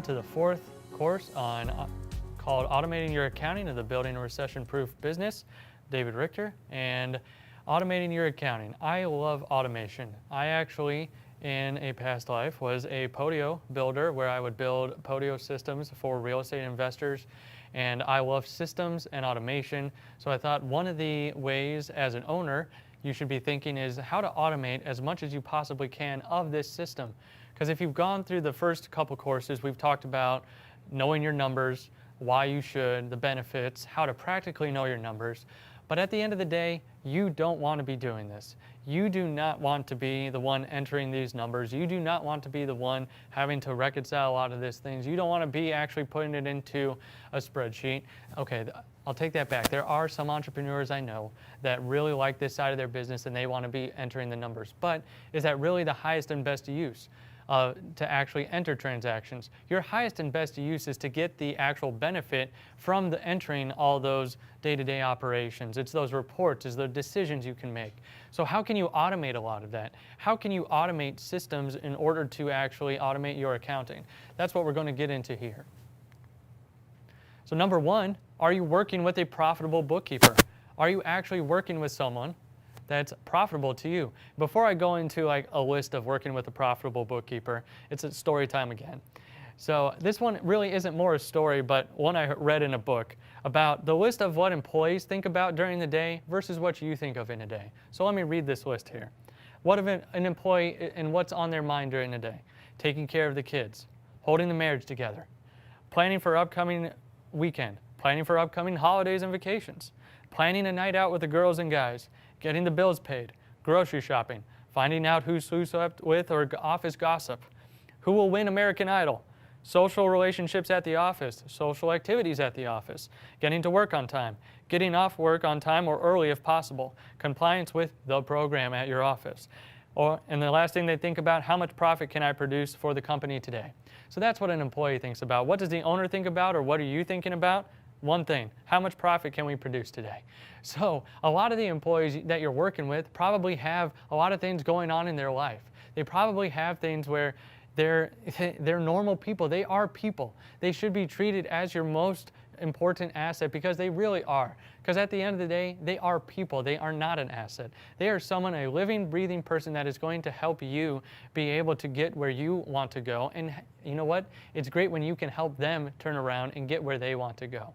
to the fourth course on called Automating Your Accounting of the Building a Recession-Proof Business. David Richter, and automating your accounting. I love automation. I actually, in a past life, was a Podio builder where I would build Podio systems for real estate investors, and I love systems and automation. So I thought one of the ways as an owner you should be thinking is how to automate as much as you possibly can of this system. Because if you've gone through the first couple courses, we've talked about knowing your numbers, why you should, the benefits, how to practically know your numbers. But at the end of the day, you don't want to be doing this. You do not want to be the one entering these numbers. You do not want to be the one having to reconcile a lot of these things. You don't want to be actually putting it into a spreadsheet. Okay, I'll take that back. There are some entrepreneurs I know that really like this side of their business and they want to be entering the numbers. But is that really the highest and best use? To actually enter transactions. Your highest and best use is to get the actual benefit from the entering all those day-to-day operations. It's those reports, it's the decisions you can make. So how can you automate a lot of that? How can you automate systems in order to actually automate your accounting? That's what we're going to get into here. So number one, are you working with a profitable bookkeeper? Are you actually working with someone that's profitable to you? Before I go into like a list of working with a profitable bookkeeper, it's a story time again. So this one really isn't more a story, but one I read in a book about the list of what employees think about during the day versus what you think of in a day. So let me read this list here. What of an employee and what's on their mind during the day? Taking care of the kids, holding the marriage together, planning for upcoming weekend, planning for upcoming holidays and vacations, planning a night out with the girls and guys, getting the bills paid, grocery shopping, finding out who slept with or office gossip, who will win American Idol, social relationships at the office, social activities at the office, getting to work on time, getting off work on time or early if possible, compliance with the program at your office. And the last thing they think about, how much profit can I produce for the company today? So that's what an employee thinks about. What does the owner think about, or what are you thinking about? One thing, how much profit can we produce today? So a lot of the employees that you're working with probably have a lot of things going on in their life. They probably have things where they're normal people. They are people. They should be treated as your most important asset because they really are. Because at the end of the day, they are people. They are not an asset. They are someone, a living, breathing person that is going to help you be able to get where you want to go. And you know what? It's great when you can help them turn around and get where they want to go.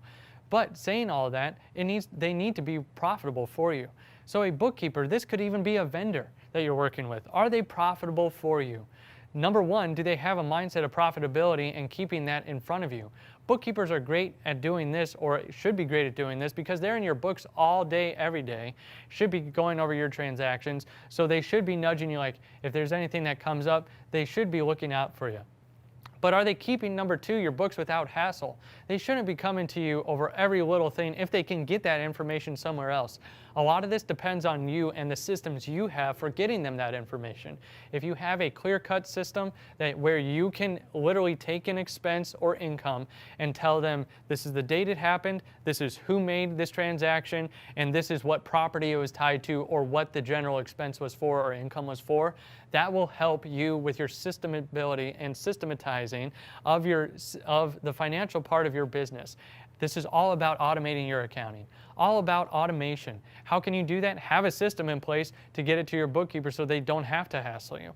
But saying all of that, they need to be profitable for you. So a bookkeeper, this could even be a vendor that you're working with. Are they profitable for you? Number one, do they have a mindset of profitability and keeping that in front of you? Bookkeepers are great at doing this, or should be great at doing this, because they're in your books all day, every day, should be going over your transactions, so they should be nudging you like, if there's anything that comes up, they should be looking out for you. But are they keeping, number two, your books without hassle? They shouldn't be coming to you over every little thing if they can get that information somewhere else. A lot of this depends on you and the systems you have for getting them that information. If you have a clear-cut system where you can literally take an expense or income and tell them this is the date it happened, this is who made this transaction, and this is what property it was tied to or what the general expense was for or income was for, that will help you with your systemability and systematizing of the financial part of your business. This is all about automating your accounting, all about automation. How can you do that? Have a system in place to get it to your bookkeeper so they don't have to hassle you.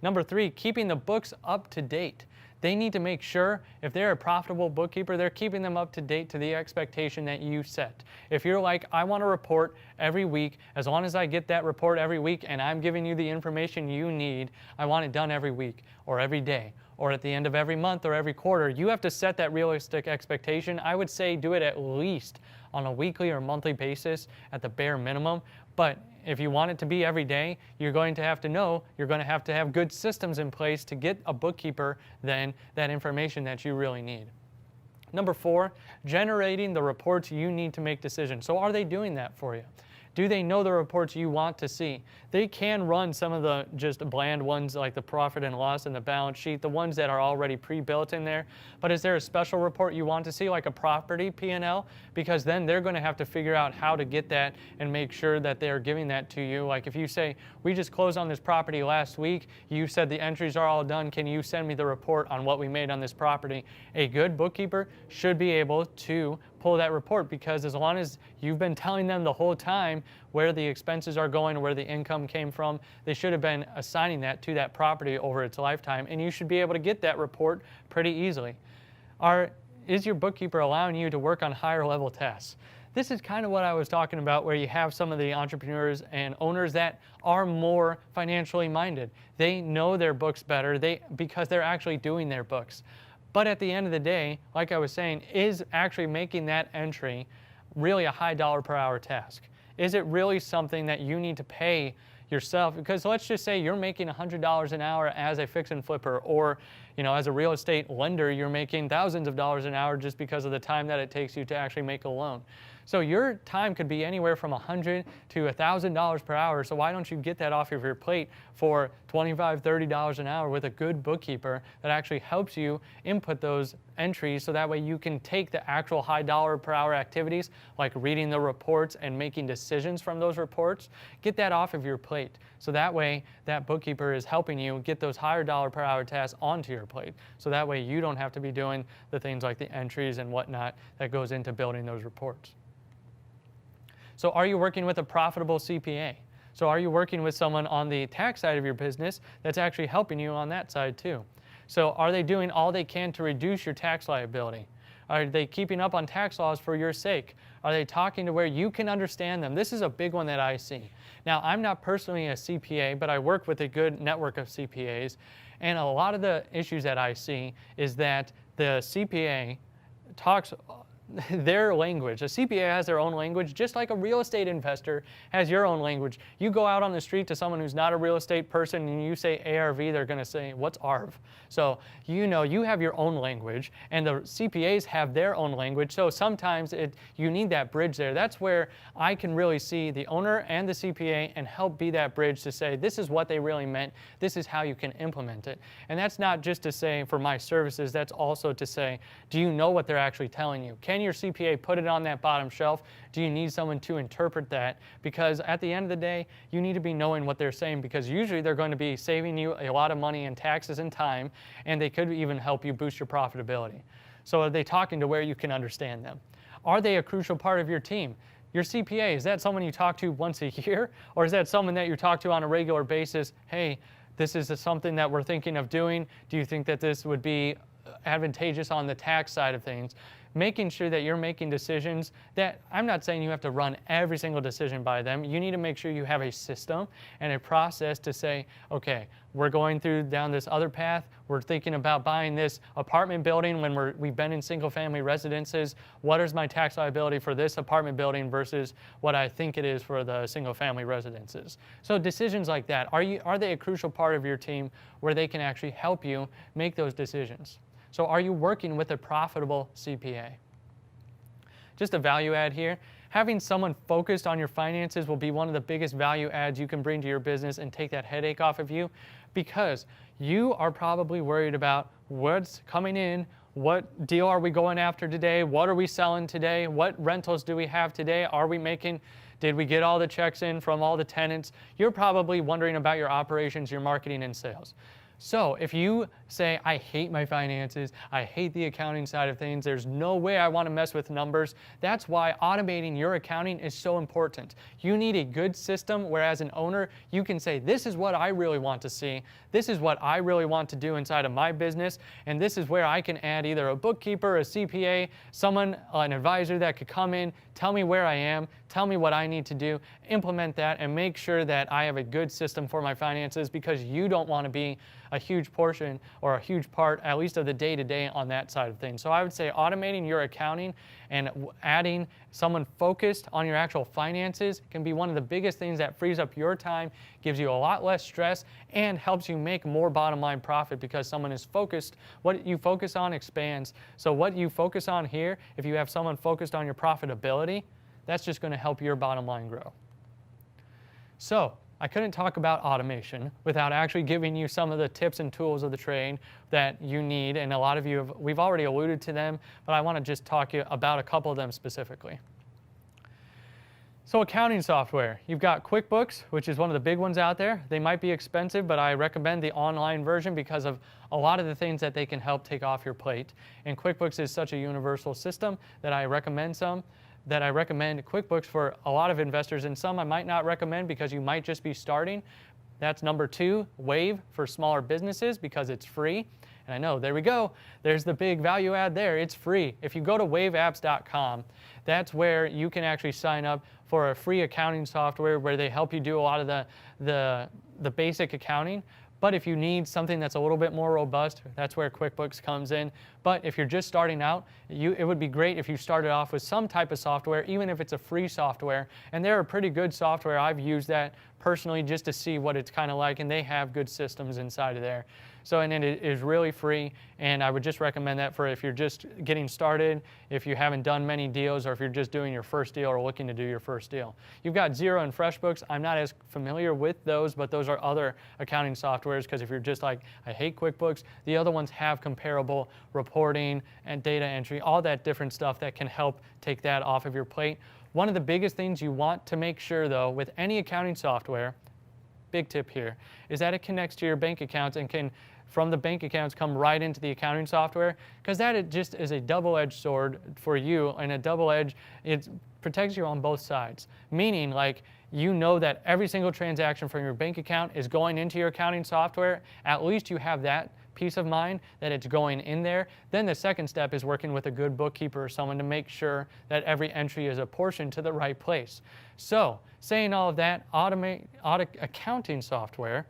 Number three, keeping the books up to date. They need to make sure if they're a profitable bookkeeper, they're keeping them up to date to the expectation that you set. If you're like, I want a report every week, as long as I get that report every week and I'm giving you the information you need, I want it done every week or every day or at the end of every month or every quarter. You have to set that realistic expectation. I would say do it at least on a weekly or monthly basis at the bare minimum. But if you want it to be every day, you're going to have to know, you're going to have good systems in place to get a bookkeeper then that information that you really need. Number four, generating the reports you need to make decisions. So are they doing that for you? Do they know the reports you want to see? They can run some of the just bland ones like the profit and loss and the balance sheet, the ones that are already pre-built in there. But is there a special report you want to see, like a property P&L? Because then they're going to have to figure out how to get that and make sure that they're giving that to you. Like if you say, we just closed on this property last week, you said the entries are all done, can you send me the report on what we made on this property? A good bookkeeper should be able to pull that report, because as long as you've been telling them the whole time where the expenses are going, where the income came from, they should have been assigning that to that property over its lifetime, and you should be able to get that report pretty easily. Is your bookkeeper allowing you to work on higher level tasks? This is kind of what I was talking about, where you have some of the entrepreneurs and owners that are more financially minded. They know their books better because they're actually doing their books. But at the end of the day, like I was saying, is actually making that entry really a high dollar per hour task? Is it really something that you need to pay yourself? Because let's just say you're making $100 an hour as a fix and flipper, or as a real estate lender, you're making thousands of dollars an hour just because of the time that it takes you to actually make a loan. So your time could be anywhere from $100 to $1,000 per hour. So why don't you get that off of your plate for $25, $30 an hour with a good bookkeeper that actually helps you input those entries, so that way you can take the actual high dollar per hour activities like reading the reports and making decisions from those reports, get that off of your plate. So that way that bookkeeper is helping you get those higher dollar per hour tasks onto your plate. So that way you don't have to be doing the things like the entries and whatnot that goes into building those reports. So are you working with a profitable CPA? So are you working with someone on the tax side of your business that's actually helping you on that side too? So are they doing all they can to reduce your tax liability? Are they keeping up on tax laws for your sake? Are they talking to where you can understand them? This is a big one that I see. Now, I'm not personally a CPA, but I work with a good network of CPAs. And a lot of the issues that I see is that the CPA talks their language. A CPA has their own language, just like a real estate investor has your own language. You go out on the street to someone who's not a real estate person and you say ARV, they're going to say, what's ARV? So you have your own language, and the CPAs have their own language. So sometimes you need that bridge there. That's where I can really see the owner and the CPA and help be that bridge to say, this is what they really meant. This is how you can implement it. And that's not just to say for my services, that's also to say, do you know what they're actually telling you? Can your CPA put it on that bottom shelf? Do you need someone to interpret that? Because at the end of the day, you need to be knowing what they're saying, because usually they're going to be saving you a lot of money in taxes and time, and they could even help you boost your profitability. So are they talking to where you can understand them? Are they a crucial part of your team? Your CPA, is that someone you talk to once a year? Or is that someone that you talk to on a regular basis? Hey, this is something that we're thinking of doing. Do you think that this would be advantageous on the tax side of things? Making sure that you're making decisions that, I'm not saying you have to run every single decision by them. You need to make sure you have a system and a process to say, okay, we're going down this other path. We're thinking about buying this apartment building when we've been in single family residences. What is my tax liability for this apartment building versus what I think it is for the single family residences? So decisions like that, are they a crucial part of your team where they can actually help you make those decisions? So are you working with a profitable CPA? Just a value add here. Having someone focused on your finances will be one of the biggest value adds you can bring to your business and take that headache off of you, because you are probably worried about what's coming in, what deal are we going after today, what are we selling today, what rentals do we have today, did we get all the checks in from all the tenants? You're probably wondering about your operations, your marketing and sales. So if you say, I hate my finances, I hate the accounting side of things, there's no way I want to mess with numbers, that's why automating your accounting is so important. You need a good system where, as an owner, you can say, this is what I really want to see, this is what I really want to do inside of my business, and this is where I can add either a bookkeeper, a CPA, someone, an advisor that could come in, tell me where I am, tell me what I need to do, implement that, and make sure that I have a good system for my finances, because you don't want to be a huge portion or a huge part, at least of the day-to-day on that side of things. So I would say automating your accounting and adding someone focused on your actual finances can be one of the biggest things that frees up your time, gives you a lot less stress, and helps you make more bottom line profit, because someone is focused. What you focus on expands. So what you focus on here, if you have someone focused on your profitability, that's just going to help your bottom line grow. So I couldn't talk about automation without actually giving you some of the tips and tools of the trade that you need. And a lot of you we've already alluded to them, but I want to just talk you about a couple of them specifically. So accounting software, you've got QuickBooks, which is one of the big ones out there. They might be expensive, but I recommend the online version because of a lot of the things that they can help take off your plate. And QuickBooks is such a universal system that I recommend QuickBooks for a lot of investors, and some I might not recommend because you might just be starting. That's number 2, Wave for smaller businesses because it's free. And I know, there we go. There's the big value add there. It's free. If you go to waveapps.com, that's where you can actually sign up for a free accounting software where they help you do a lot of the basic accounting. But if you need something that's a little bit more robust, that's where QuickBooks comes in. But if you're just starting out, it would be great if you started off with some type of software, even if it's a free software. And they're a pretty good software. I've used that personally just to see what it's kind of like, and they have good systems inside of there. So, and it is really free, and I would just recommend that for if you're just getting started, if you haven't done many deals, or if you're just doing your first deal or looking to do your first deal. You've got Xero and FreshBooks. I'm not as familiar with those, but those are other accounting softwares, because if you're just like, I hate QuickBooks, the other ones have comparable reporting and data entry, all that different stuff that can help take that off of your plate. One of the biggest things you want to make sure, though, with any accounting software, big tip here, is that it connects to your bank accounts and can, from the bank accounts, come right into the accounting software, because that it just is a double-edged sword for you, and a double-edged, it protects you on both sides. Meaning, like, you know that every single transaction from your bank account is going into your accounting software. At least you have that peace of mind that it's going in there. Then the second step is working with a good bookkeeper or someone to make sure that every entry is apportioned to the right place. So, saying all of that, accounting software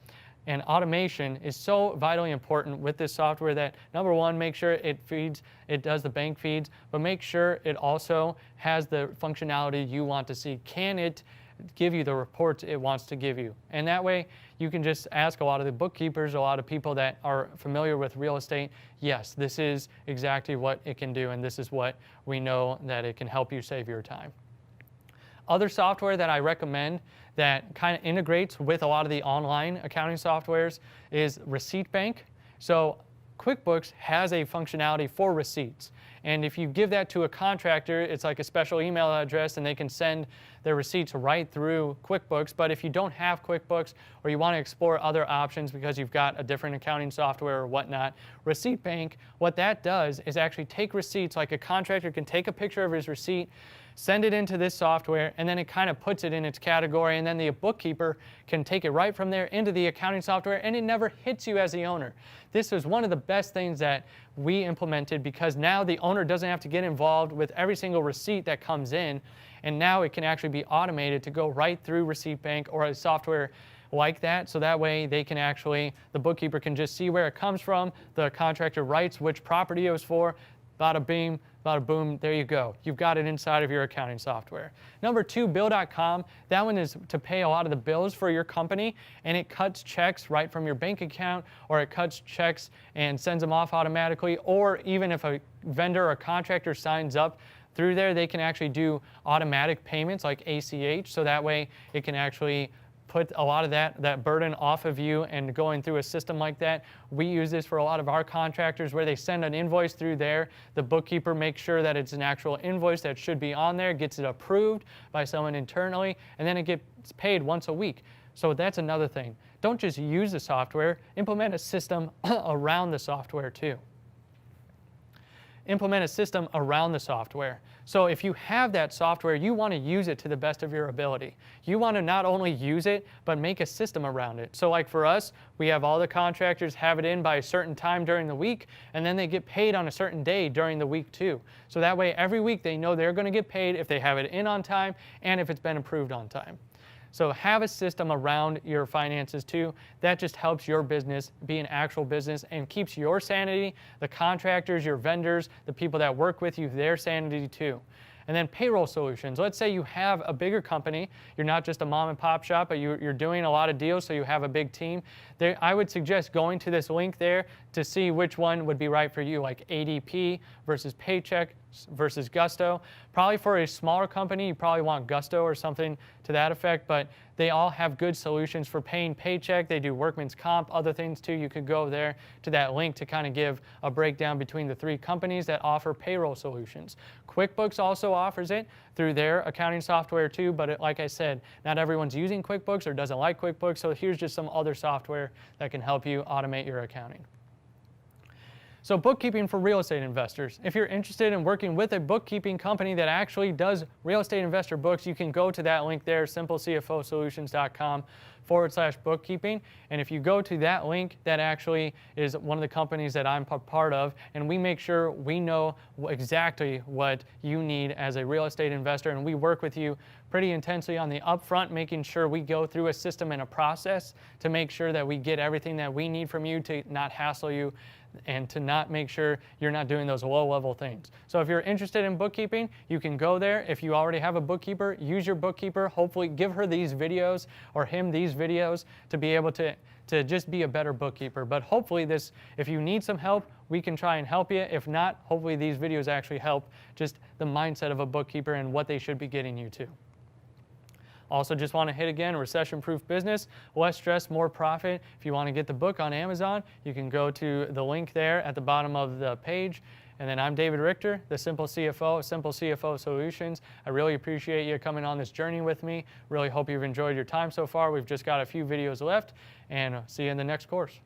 and automation is so vitally important with this software that, number one, make sure it does the bank feeds, but make sure it also has the functionality you want to see. Can it give you the reports it wants to give you? And that way, you can just ask a lot of the bookkeepers, a lot of people that are familiar with real estate, yes, this is exactly what it can do, and this is what we know that it can help you save your time. Other software that I recommend that kind of integrates with a lot of the online accounting softwares is Receipt Bank. So QuickBooks has a functionality for receipts. And if you give that to a contractor, it's like a special email address, and they can send their receipts right through QuickBooks. But if you don't have QuickBooks, or you want to explore other options because you've got a different accounting software or whatnot, Receipt Bank, what that does is actually take receipts, like a contractor can take a picture of his receipt, send it into this software, and then it kind of puts it in its category, and then the bookkeeper can take it right from there into the accounting software, and it never hits you as the owner. This is one of the best things that we implemented, because now the owner doesn't have to get involved with every single receipt that comes in, and now it can actually be automated to go right through Receipt Bank or a software like that, so that way they can actually, the bookkeeper can just see where it comes from, the contractor writes which property it was for, bada bing, bada boom, there you go. You've got it inside of your accounting software. Number 2, Bill.com. That one is to pay a lot of the bills for your company, and it cuts checks right from your bank account, or it cuts checks and sends them off automatically, or even if a vendor or contractor signs up through there, they can actually do automatic payments like ACH, so that way it can actually put a lot of that burden off of you, and going through a system like that. We use this for a lot of our contractors where they send an invoice through there. The bookkeeper makes sure that it's an actual invoice that should be on there, gets it approved by someone internally, and then it gets paid once a week. So that's another thing. Don't just use the software, implement a system around the software too. Implement a system around the software. So if you have that software, you want to use it to the best of your ability. You want to not only use it, but make a system around it. So like for us, we have all the contractors have it in by a certain time during the week, and then they get paid on a certain day during the week too. So that way every week they know they're going to get paid if they have it in on time and if it's been approved on time. So have a system around your finances too. That just helps your business be an actual business and keeps your sanity, the contractors, your vendors, the people that work with you, their sanity too. And then payroll solutions. Let's say you have a bigger company. You're not just a mom and pop shop, but you're doing a lot of deals, so you have a big team. I would suggest going to this link there to see which one would be right for you, like ADP versus Paycheck versus Gusto. Probably for a smaller company, you probably want Gusto or something to that effect, but they all have good solutions for paying paycheck. They do workman's comp, other things too. You could go there to that link to kind of give a breakdown between the 3 companies that offer payroll solutions. QuickBooks also offers it through their accounting software too, but like I said, not everyone's using QuickBooks or doesn't like QuickBooks, so here's just some other software that can help you automate your accounting. So bookkeeping for real estate investors. If you're interested in working with a bookkeeping company that actually does real estate investor books, you can go to that link there, simplecfosolutions.com/bookkeeping. And if you go to that link, that actually is one of the companies that I'm part of, and we make sure we know exactly what you need as a real estate investor, and we work with you pretty intensely on the upfront, making sure we go through a system and a process to make sure that we get everything that we need from you to not hassle you and to not make sure you're not doing those low-level things. So if you're interested in bookkeeping, you can go there. If you already have a bookkeeper, use your bookkeeper. Hopefully give her these videos or him these videos to be able to just be a better bookkeeper. But hopefully this, if you need some help, we can try and help you. If not, hopefully these videos actually help just the mindset of a bookkeeper and what they should be getting you to. Also, just want to hit again, recession-proof business, less stress, more profit. If you want to get the book on Amazon, you can go to the link there at the bottom of the page. And then I'm David Richter, the Simple CFO, Simple CFO Solutions. I really appreciate you coming on this journey with me. Really hope you've enjoyed your time so far. We've just got a few videos left, and see you in the next course.